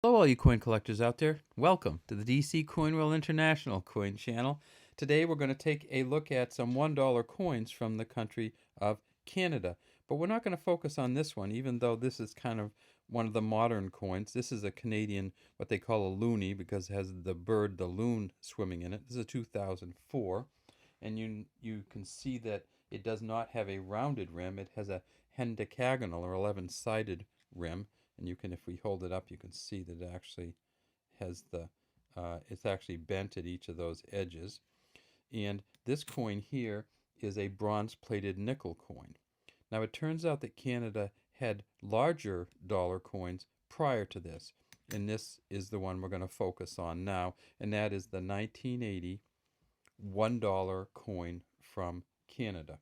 Hello, all you coin collectors out there. Welcome to the DC Coin World International Coin Channel. Today, we're going to take a look at some $1 coins from the country of Canada. But we're not going to focus on this one, even though this is kind of one of the modern coins. This is a Canadian, what they call a loonie, because it has the bird, the loon, swimming in it. This is a 2004. And you can see that it does not have a rounded rim. It has a hendecagonal or 11-sided rim. And you can, if we hold it up, you can see that it actually has it's actually bent at each of those edges. And this coin here is a bronze-plated nickel coin. Now it turns out that Canada had larger dollar coins prior to this. And this is the one we're going to focus on now. And that is the 1980 $1 coin from Canada.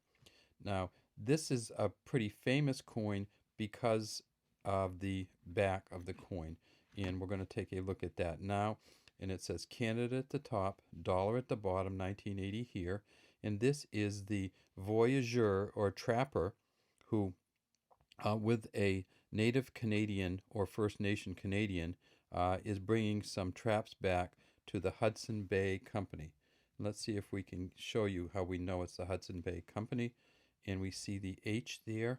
Now, this is a pretty famous coin because of the back of the coin. And we're going to take a look at that now. And it says Canada at the top, dollar at the bottom, 1980 here. And this is the voyageur or trapper who, with a native Canadian or First Nation Canadian, is bringing some traps back to the Hudson Bay Company. Let's see if we can show you how we know it's the Hudson Bay Company. And we see the H there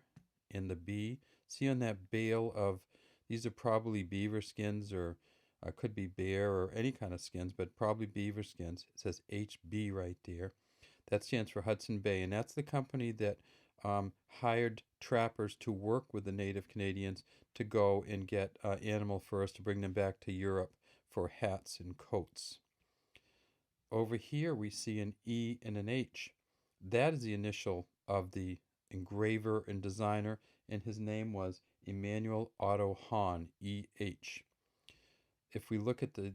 and the B. See on that bale of, these are probably beaver skins or could be bear or any kind of skins, but probably beaver skins. It says HB right there. That stands for Hudson Bay, and that's the company that hired trappers to work with the native Canadians to go and get animal furs to bring them back to Europe for hats and coats. Over here we see an E and an H. That is the initial of the engraver and designer, and his name was Emmanuel Otto Hahn, E.H. If we look at the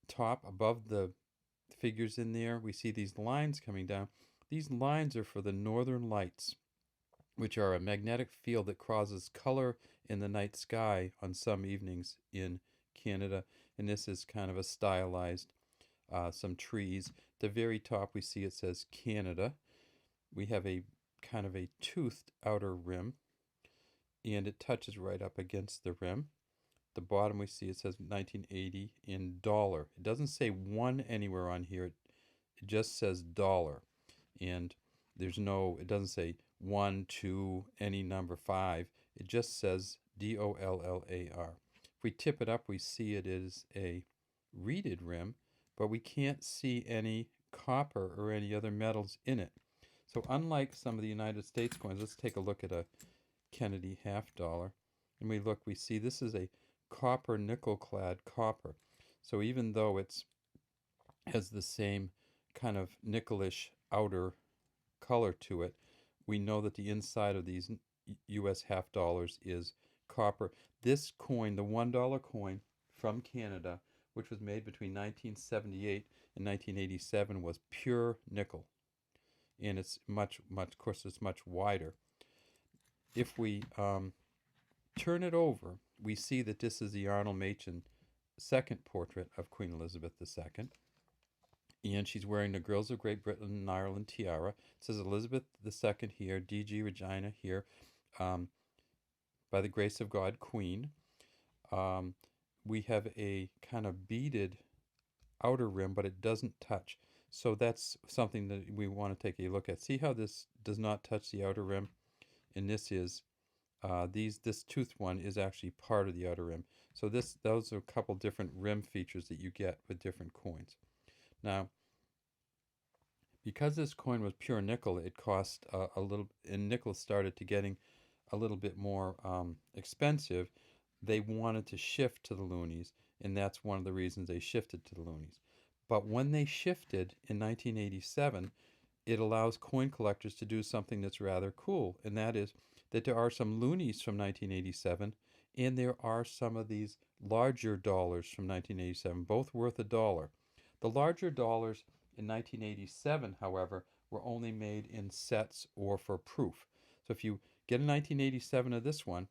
top above the figures in there, we see these lines coming down. These lines are for the northern lights, which are a magnetic field that causes color in the night sky on some evenings in Canada. And this is kind of a stylized some trees. At the very top we see it says Canada. We have a kind of a toothed outer rim, and it touches right up against the rim. The bottom we see it says 1980 in dollar. It doesn't say one anywhere on here. It just says dollar. And it doesn't say 1, 2, any number 5. It just says DOLLAR. If we tip it up, we see it is a reeded rim, but we can't see any copper or any other metals in it. So unlike some of the United States coins, let's take a look at a Kennedy half dollar. And we see this is a copper nickel clad copper. So even though it has the same kind of nickelish outer color to it, we know that the inside of these US half dollars is copper. This coin, the $1 coin from Canada, which was made between 1978 and 1987, was pure nickel. And it's of course, it's much wider. If we turn it over, we see that this is the Arnold Machen second portrait of Queen Elizabeth II. And she's wearing the Girls of Great Britain and Ireland tiara. It says Elizabeth II here, DG Regina here, by the grace of God, Queen. We have a kind of beaded outer rim, but it doesn't touch. So that's something that we want to take a look at. See how this does not touch the outer rim? And this is, this toothed one is actually part of the outer rim. So those are a couple different rim features that you get with different coins. Now, because this coin was pure nickel, it cost a little, and nickel started to getting a little bit more expensive. They wanted to shift to the loonies, and that's one of the reasons they shifted to the loonies. But when they shifted in 1987, it allows coin collectors to do something that's rather cool, and that is that there are some loonies from 1987, and there are some of these larger dollars from 1987, both worth $1. The larger dollars in 1987, however, were only made in sets or for proof. So if you get a 1987 of this one,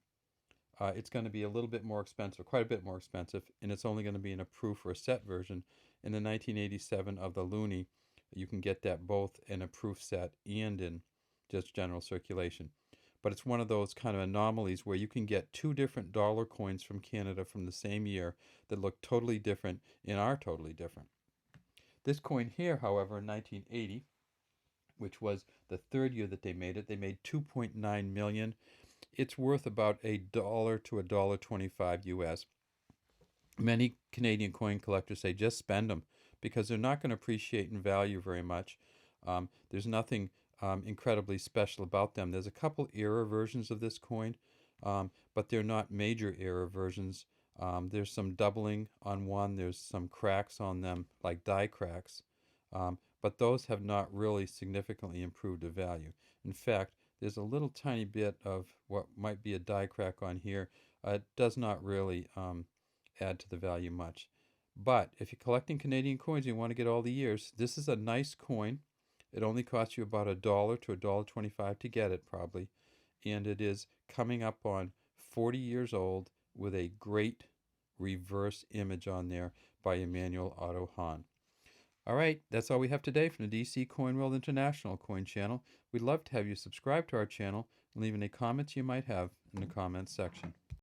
it's going to be a little bit more expensive, quite a bit more expensive, and it's only going to be in a proof or a set version. In the 1987 of the loonie, you can get that both in a proof set and in just general circulation. but it's one of those kind of anomalies where you can get two different dollar coins from Canada from the same year that look totally different and are totally different. This coin here, however, in 1980, which was the third year that they made 2.9 million. It's worth about $1 to $1.25 US. Many Canadian coin collectors say just spend them because they're not going to appreciate in value very much. There's nothing incredibly special about them. There's a couple error versions of this coin, but they're not major error versions. There's some doubling on one. There's some cracks on them, like die cracks. But those have not really significantly improved the value. In fact, there's a little tiny bit of what might be a die crack on here. It does not really add to the value much. But if you're collecting Canadian coins and you want to get all the years, this is a nice coin. It only costs you about $1 to $1.25 to get it, probably. And it is coming up on 40 years old with a great reverse image on there by Emmanuel Otto Hahn. All right, that's all we have today from the DC Coin World International Coin Channel. We'd love to have you subscribe to our channel and leave any comments you might have in the comments section.